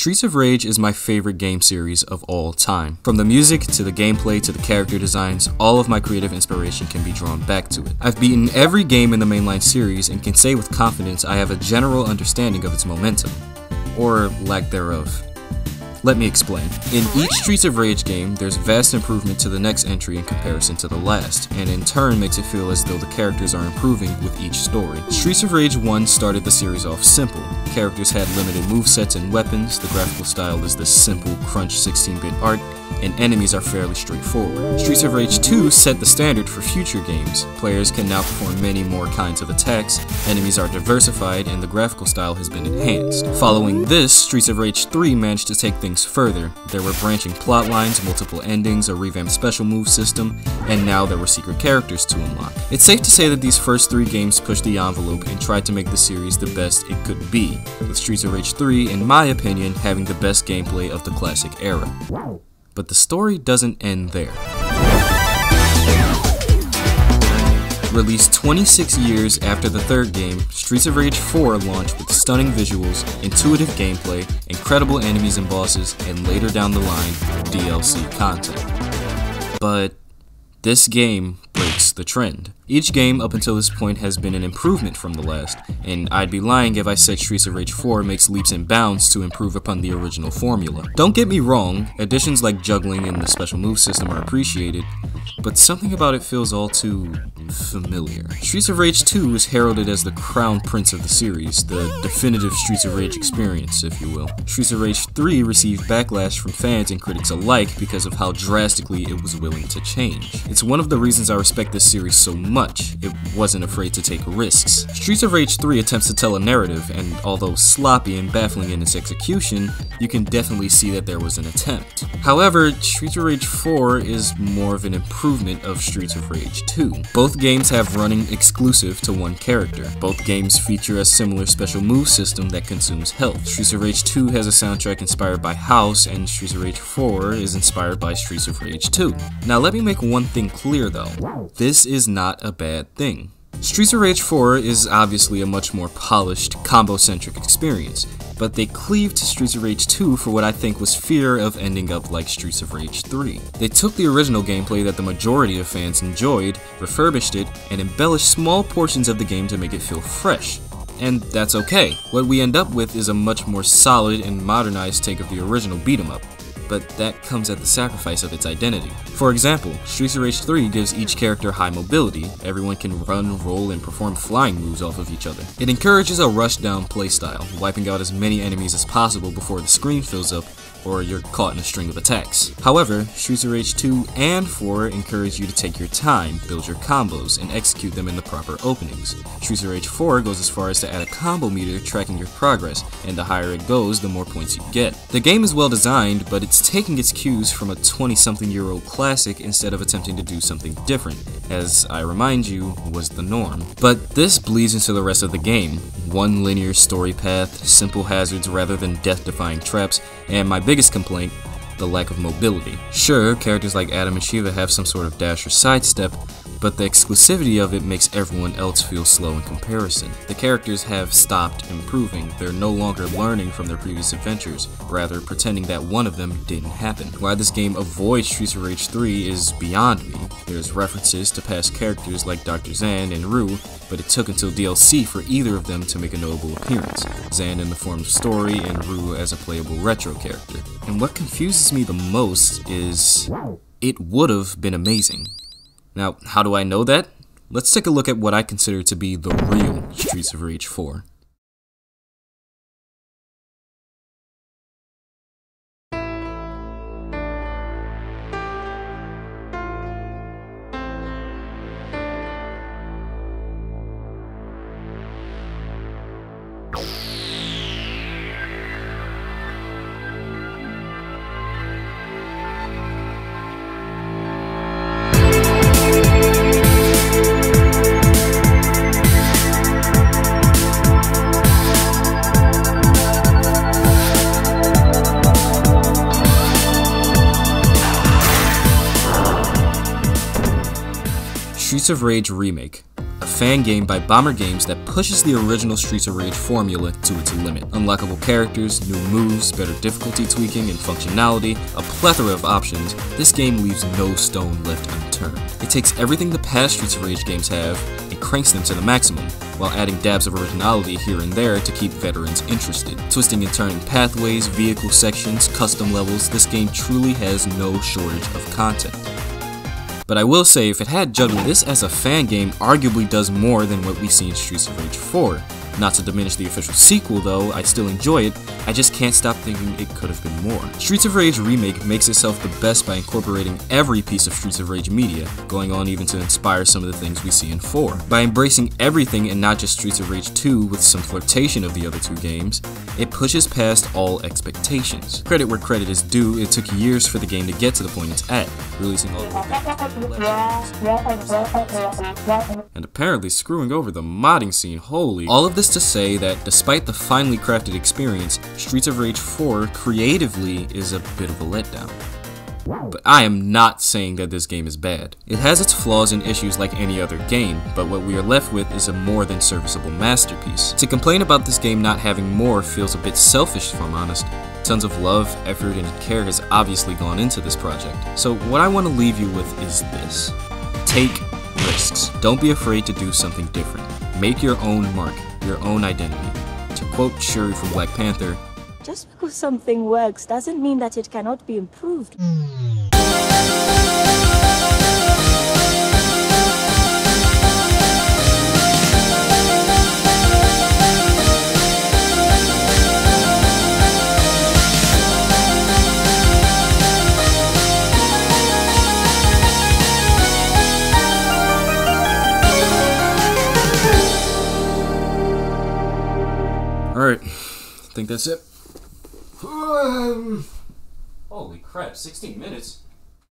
Streets of Rage is my favorite game series of all time. From the music, to the gameplay, to the character designs, all of my creative inspiration can be drawn back to it. I've beaten every game in the mainline series and can say with confidence I have a general understanding of its momentum. Or lack thereof. Let me explain. In each Streets of Rage game, there's vast improvement to the next entry in comparison to the last, and in turn makes it feel as though the characters are improving with each story. Streets of Rage 1 started the series off simple. Characters had limited movesets and weapons, the graphical style is the simple, crunch 16-bit art, and enemies are fairly straightforward. Streets of Rage 2 set the standard for future games. Players can now perform many more kinds of attacks, enemies are diversified, and the graphical style has been enhanced. Following this, Streets of Rage 3 managed to take things further. There were branching plot lines, multiple endings, a revamped special move system, and now there were secret characters to unlock. It's safe to say that these first 3 games pushed the envelope and tried to make the series the best it could be, with Streets of Rage 3, in my opinion, having the best gameplay of the classic era. But the story doesn't end there. Released 26 years after the third game, Streets of Rage 4 launched with stunning visuals, intuitive gameplay, incredible enemies and bosses, and later down the line, DLC content. But this game breaks the trend. Each game up until this point has been an improvement from the last, and I'd be lying if I said Streets of Rage 4 makes leaps and bounds to improve upon the original formula. Don't get me wrong, additions like juggling and the special move system are appreciated, but something about it feels all too familiar. Streets of Rage 2 is heralded as the crown prince of the series, the definitive Streets of Rage experience, if you will. Streets of Rage 3 received backlash from fans and critics alike because of how drastically it was willing to change. It's one of the reasons I respect this series so much. It wasn't afraid to take risks. Streets of Rage 3 attempts to tell a narrative, and although sloppy and baffling in its execution, you can definitely see that there was an attempt. However, Streets of Rage 4 is more of an improvement of Streets of Rage 2. Both games have running exclusive to one character. Both games feature a similar special move system that consumes health. Streets of Rage 2 has a soundtrack inspired by House, and Streets of Rage 4 is inspired by Streets of Rage 2. Now let me make one thing clear though. This is not a bad thing. Streets of Rage 4 is obviously a much more polished, combo-centric experience, but they cleaved to Streets of Rage 2 for what I think was fear of ending up like Streets of Rage 3. They took the original gameplay that the majority of fans enjoyed, refurbished it, and embellished small portions of the game to make it feel fresh. And that's okay. What we end up with is a much more solid and modernized take of the original beat-em-up, but that comes at the sacrifice of its identity. For example, Streets of Rage 3 gives each character high mobility. Everyone can run, roll, and perform flying moves off of each other. It encourages a rush-down playstyle, wiping out as many enemies as possible before the screen fills up or you're caught in a string of attacks. However, Streets of Rage 2 and 4 encourage you to take your time, build your combos, and execute them in the proper openings. Streets of Rage 4 goes as far as to add a combo meter tracking your progress, and the higher it goes, the more points you get. The game is well designed, but it's taking its cues from a 20-something-year-old classic instead of attempting to do something different, as I remind you, was the norm. But this bleeds into the rest of the game. One linear story path, simple hazards rather than death-defying traps, and my biggest complaint, the lack of mobility. Sure, characters like Adam and Shiva have some sort of dash or sidestep, but the exclusivity of it makes everyone else feel slow in comparison. The characters have stopped improving. They're no longer learning from their previous adventures, rather pretending that one of them didn't happen. Why this game avoids Streets of Rage 3 is beyond me. There's references to past characters like Dr. Zan and Rue, but it took until DLC for either of them to make a notable appearance. Zan in the form of story and Rue as a playable retro character. And what confuses me the most is it would have been amazing. Now, how do I know that? Let's take a look at what I consider to be the real Streets of Rage 4. Streets of Rage Remake, a fan game by Bomber Games that pushes the original Streets of Rage formula to its limit. Unlockable characters, new moves, better difficulty tweaking and functionality, a plethora of options, this game leaves no stone left unturned. It takes everything the past Streets of Rage games have and cranks them to the maximum, while adding dabs of originality here and there to keep veterans interested. Twisting and turning pathways, vehicle sections, custom levels, this game truly has no shortage of content. But I will say, if it had juggled, this as a fan game arguably does more than what we see in Streets of Rage 4. Not to diminish the official sequel though, I still enjoy it, I just can't stop thinking it could have been more. Streets of Rage Remake makes itself the best by incorporating every piece of Streets of Rage media, going on even to inspire some of the things we see in 4. By embracing everything and not just Streets of Rage 2 with some flirtation of the other two games, it pushes past all expectations. Credit where credit is due, it took years for the game to get to the point it's at, releasing all the and apparently screwing over the modding scene wholly. All of this to say that despite the finely crafted experience, Streets of Rage 4 creatively is a bit of a letdown. But I am not saying that this game is bad. It has its flaws and issues like any other game, but what we are left with is a more than serviceable masterpiece. To complain about this game not having more feels a bit selfish if I'm honest. Tons of love, effort, and care has obviously gone into this project. So what I want to leave you with is this. Take risks. Don't be afraid to do something different. Make your own mark, your own identity. To quote Shuri from Black Panther, just because something works doesn't mean that it cannot be improved. Alright, I think that's it. Holy crap, 16 minutes?